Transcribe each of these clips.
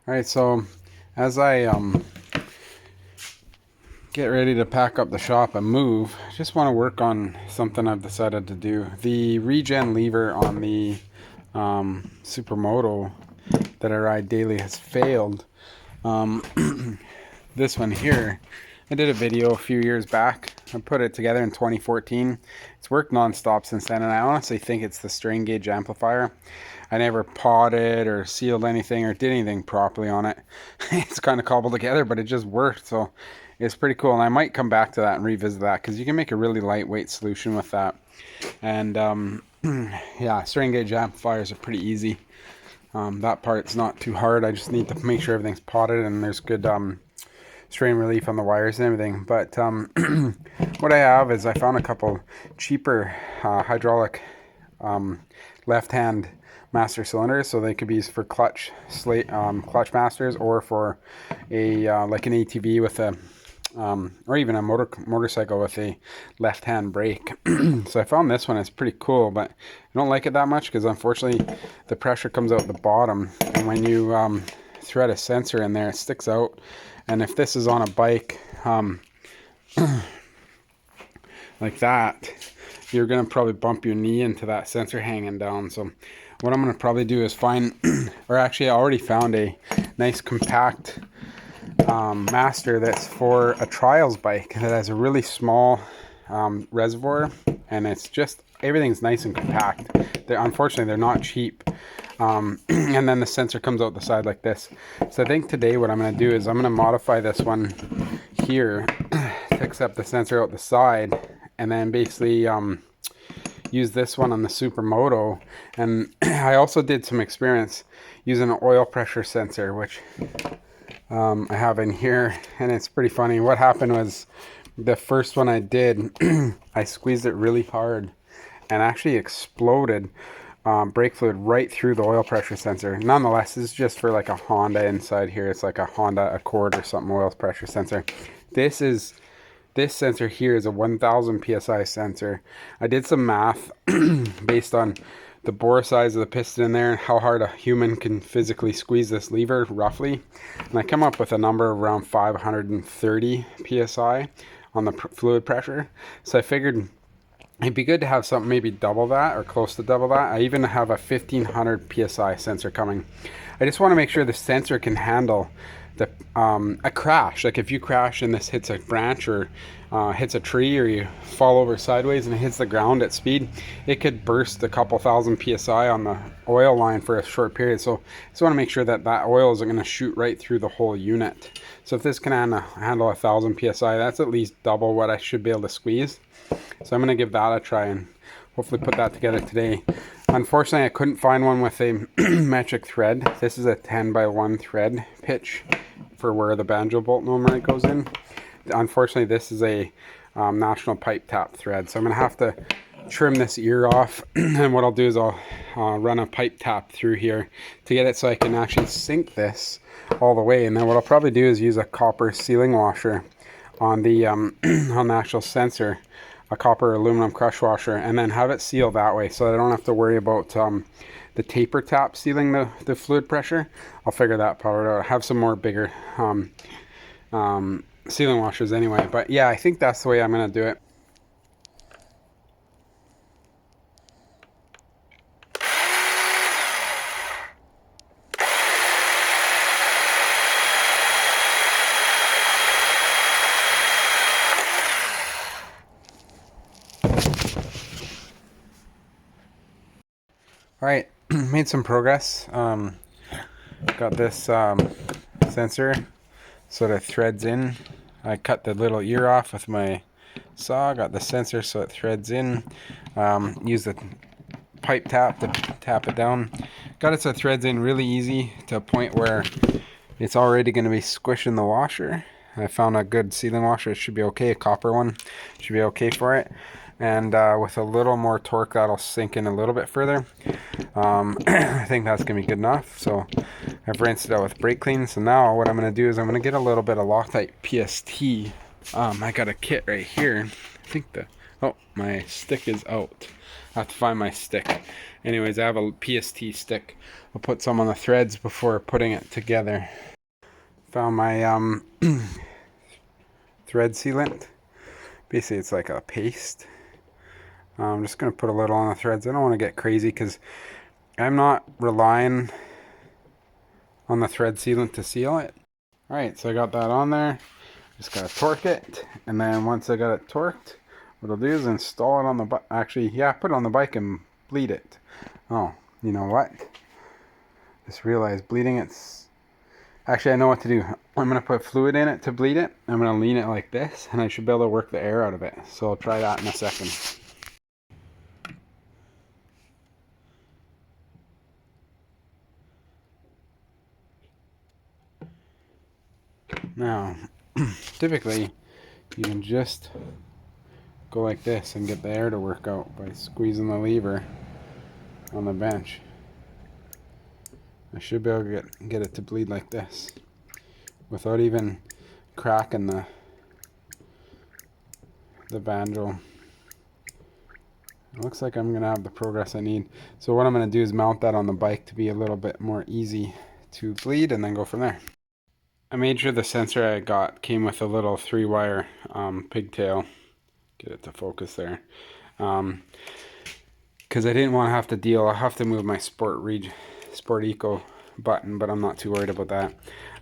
All right, so as I get ready to pack up the shop and move, I just want to work on something I've decided to do. The regen lever on the Supermoto that I ride daily has failed. This one here, I did a video a few years back. I put it together in 2014. It's worked non-stop since then, and I honestly think it's the strain gauge amplifier. I never potted or sealed anything or did anything properly on it. It's kind of cobbled together, but it just worked, so it's pretty cool. And I might come back to that and revisit that because you can make a really lightweight solution with that. And yeah, strain gauge amplifiers are pretty easy. That part's not too hard. I just need to make sure everything's potted and there's good strain relief on the wires and everything. But what I have is I found a couple cheaper hydraulic left-hand master cylinders, so they could be used for clutch masters, or for a like an ATV with a or even a motorcycle with a left-hand brake. So I found this one. It's pretty cool, but I don't like it that much because unfortunately the pressure comes out the bottom, and when you thread a sensor in there, it sticks out. And if this is on a bike like that, you're gonna probably bump your knee into that sensor hanging down. So what I'm gonna probably do is find, or actually I already found a nice compact master that's for a trials bike that has a really small reservoir, and it's just, everything's nice and compact. Unfortunately they're not cheap. And then the sensor comes out the side like this. So I think today what I'm going to do is I'm going to modify this one here to accept the sensor out the side, and then basically use this one on the Supermoto. And I also did some experience using an oil pressure sensor, which I have in here, and it's pretty funny. What happened was, the first one I did, I squeezed it really hard and actually exploded brake fluid right through the oil pressure sensor. Nonetheless, this is just for like a Honda inside here. It's like a Honda Accord or something oil pressure sensor. This sensor here is a 1000 psi sensor. I did some math based on the bore size of the piston in there and how hard a human can physically squeeze this lever roughly, and I come up with a number of around 530 psi on the fluid pressure. So I figured it'd be good to have something maybe double that or close to double that. I even have a 1500 psi sensor coming. I just want to make sure the sensor can handle the a crash. Like if you crash and this hits a branch or hits a tree, or you fall over sideways and it hits the ground at speed, it could burst a couple thousand psi on the oil line for a short period. So I just want to make sure that that oil isn't going to shoot right through the whole unit. So if this can handle 1000 psi, that's at least double what I should be able to squeeze. So I'm going to give that a try and hopefully put that together today. Unfortunately, I couldn't find one with a metric thread. This is a 10x1 thread pitch for where the banjo bolt normally goes in. Unfortunately, this is a national pipe tap thread, so I'm going to have to trim this ear off. And what I'll do is I'll run a pipe tap through here to get it so I can actually sink this all the way. And then what I'll probably do is use a copper sealing washer on the on the actual sensor, a copper aluminum crush washer, and then have it sealed that way so I don't have to worry about the taper tap sealing the fluid pressure. I'll figure that part out. I have some more bigger sealing washers anyway, but yeah, I think that's the way I'm going to do it. All right, made some progress. Got this sensor so that it threads in. I cut the little ear off with my saw, got the sensor so it threads in. Use the pipe tap to tap it down. Got it so it threads in really easy to a point where it's already going to be squishing the washer. I found a good sealing washer. It should be okay. A copper one should be okay for it. And with a little more torque, that'll sink in a little bit further. I think that's going to be good enough. So I've rinsed it out with brake clean. So now what I'm going to do is I'm going to get a little bit of Loctite PST. I got a kit right here. I think Oh, my stick is out. I have to find my stick. Anyways, I have a PST stick. I'll put some on the threads before putting it together. Found my thread sealant. Basically, it's like a paste. I'm just going to put a little on the threads. I don't want to get crazy because I'm not relying on the thread sealant to seal it. Alright, so I got that on there. Just got to torque it. And then once I got it torqued, what I'll do is install it on the bike. Actually, yeah, put it on the bike and bleed it. Oh, you know what? Just realized bleeding it's... Actually, I know what to do. I'm going to put fluid in it to bleed it. I'm going to lean it like this, and I should be able to work the air out of it. So I'll try that in a second. Now, typically, you can just go like this and get the air to work out by squeezing the lever on the bench. I should be able to get it to bleed like this without even cracking the banjo. It looks like I'm gonna have the progress I need. So what I'm gonna do is mount that on the bike to be a little bit more easy to bleed and then go from there. I made sure the sensor I got came with a little 3-wire pigtail. Get it to focus there. Because I didn't want to have to deal. I'll have to move my Sport Eco button, but I'm not too worried about that.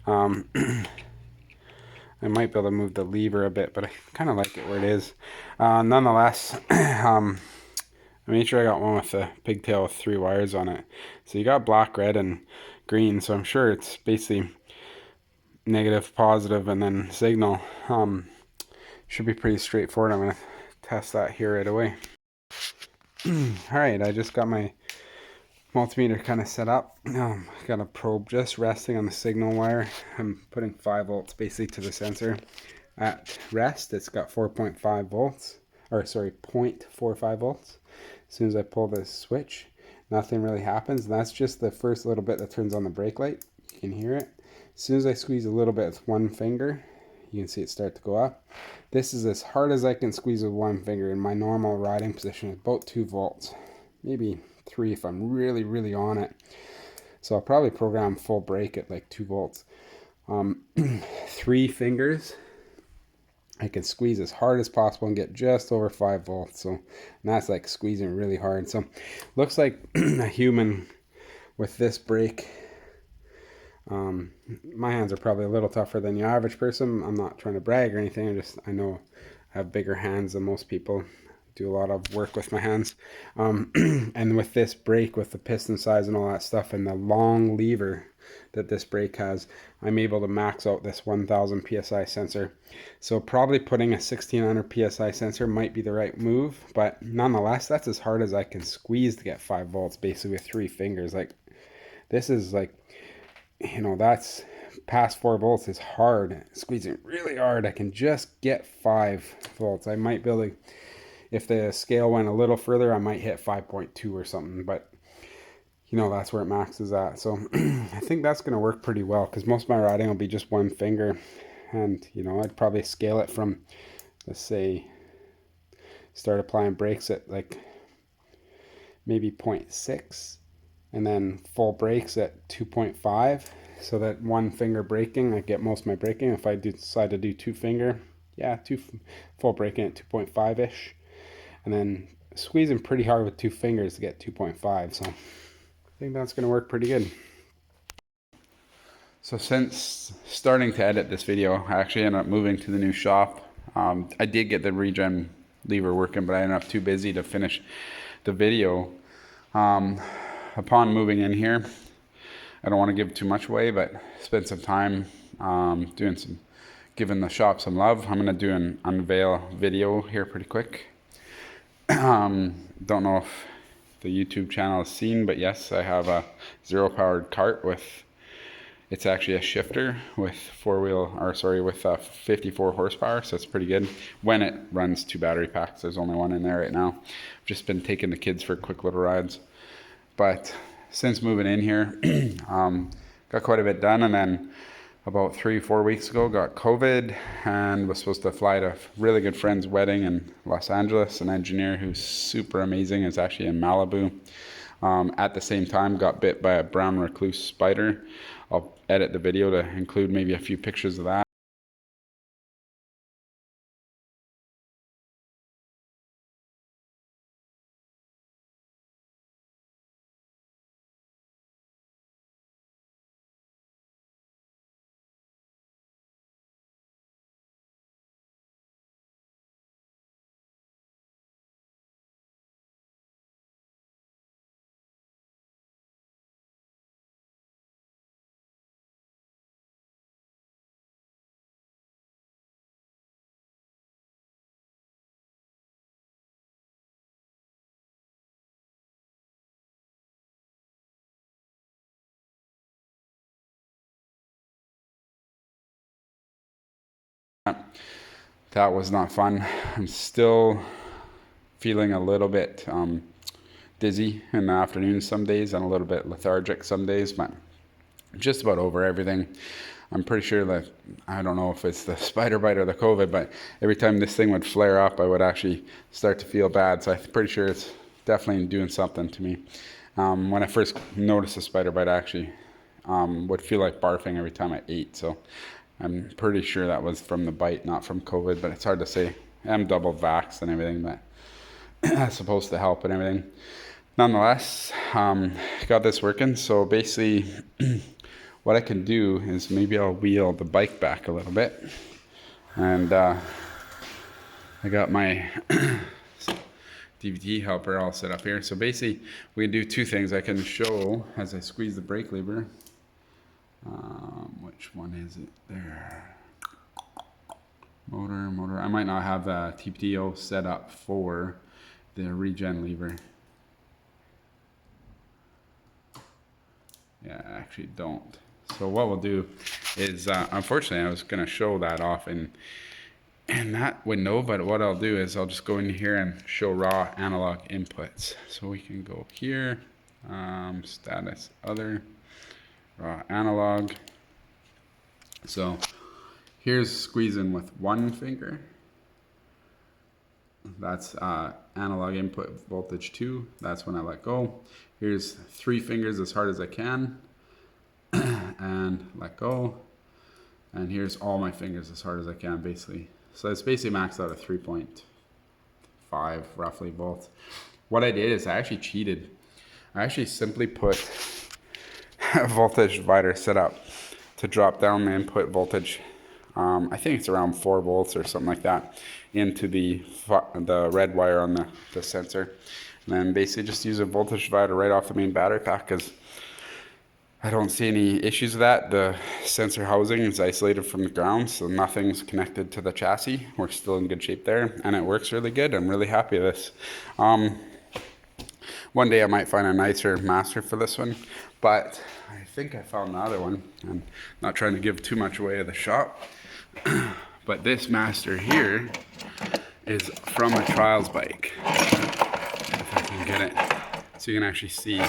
I might be able to move the lever a bit, but I kind of like it where it is. Nonetheless, I made sure I got one with the pigtail with 3 wires on it. So you got black, red, and green. So I'm sure it's basically negative, positive, and then signal. Should be pretty straightforward. I'm going to test that here right away. Alright, I just got my multimeter kind of set up. Got a probe just resting on the signal wire. I'm putting 5 volts basically to the sensor. At rest, it's got 4.5 volts, or sorry, 0.45 volts. As soon as I pull this switch, nothing really happens. And that's just the first little bit that turns on the brake light. You can hear it. As soon as I squeeze a little bit with one finger, you can see it start to go up. This is as hard as I can squeeze with one finger in my normal riding position, about 2 volts, maybe 3 if I'm really on it. So I'll probably program full brake at like 2 volts. 3 fingers, I can squeeze as hard as possible and get just over 5 volts. So, and that's like squeezing really hard. So looks like a human with this brake. My hands are probably a little tougher than the average person. I'm not trying to brag or anything. I know I have bigger hands than most people. Do a lot of work with my hands. And with this brake, with the piston size and all that stuff, and the long lever that this brake has, I'm able to max out this 1000 psi sensor. So probably putting a 1600 psi sensor might be the right move, but nonetheless, that's as hard as I can squeeze to get 5 volts, basically with 3 fingers. Like, this is like, you know, that's past 4 volts is hard. Squeezing really hard, I can just get 5 volts. I might be able to, if the scale went a little further, I might hit 5.2 or something, but you know, that's where it maxes at. So I think that's going to work pretty well, because most of my riding will be just one finger. And, you know, I'd probably scale it from, let's say, start applying brakes at like maybe 0.6, and then full brakes at 2.5, so that one finger braking, I get most of my braking. If I decide to do 2 finger, yeah, full braking at 2.5-ish, and then squeezing pretty hard with 2 fingers to get 2.5. So I think that's going to work pretty good. So since starting to edit this video, I actually ended up moving to the new shop. I did get the Regen lever working, but I ended up too busy to finish the video. Upon moving in here, I don't want to give too much away, but spend some time giving the shop some love. I'm going to do an unveil video here pretty quick. Don't know if the YouTube channel is seen, but yes, I have a zero powered cart with, it's actually a shifter with 54 horsepower, so it's pretty good when it runs 2 battery packs. There's only one in there right now. I've just been taking the kids for quick little rides. But since moving in here, got quite a bit done, and then about 3-4 weeks ago, got COVID and was supposed to fly to a really good friend's wedding in Los Angeles. An engineer who's super amazing is actually in Malibu. At the same time, got bit by a brown recluse spider. I'll edit the video to include maybe a few pictures of that. That was not fun. I'm still feeling a little bit dizzy in the afternoon some days and a little bit lethargic some days, but just about over everything. I'm pretty sure that, I don't know if it's the spider bite or the COVID, but every time this thing would flare up, I would actually start to feel bad. So I'm pretty sure it's definitely doing something to me. When I first noticed the spider bite, I actually would feel like barfing every time I ate. So I'm pretty sure that was from the bite, not from COVID, but it's hard to say. I'm double vaxxed and everything, but that's supposed to help and everything. Nonetheless, got this working. So basically, what I can do is maybe I'll wheel the bike back a little bit. And I got my DVD helper all set up here. So basically, we can do two things. I can show as I squeeze the brake lever. Which one is it? There. Motor. I might not have the TPTO set up for the Regen lever. Yeah, I actually don't. So what we'll do is, unfortunately, I was going to show that off in that window, but what I'll do is I'll just go in here and show raw analog inputs. So we can go here, status other, raw analog. So here's squeezing with one finger. That's analog input voltage 2. That's when I let go. Here's 3 fingers as hard as I can and let go. And here's all my fingers as hard as I can, basically. So it's basically maxed out at 3.5 roughly volts. What I did is I actually cheated. I actually simply put a voltage divider set up to drop down the input voltage. I think it's around 4 volts or something like that into the red wire on the sensor. And then basically just use a voltage divider right off the main battery pack, because I don't see any issues with that. The sensor housing is isolated from the ground, so nothing's connected to the chassis. We're still in good shape there, and it works really good. I'm really happy with this. One day I might find a nicer master for this one, but I think I found another one. I'm not trying to give too much away of the shop, but this master here is from a trials bike. If I can get it so you can actually see.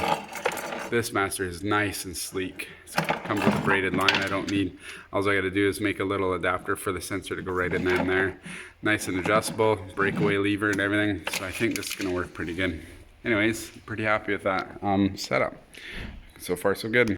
This master is nice and sleek. It comes with a braided line. I don't need, all I gotta do is make a little adapter for the sensor to go right in there. Nice and adjustable, breakaway lever and everything. So I think this is gonna work pretty good. Anyways, pretty happy with that setup. So far so good.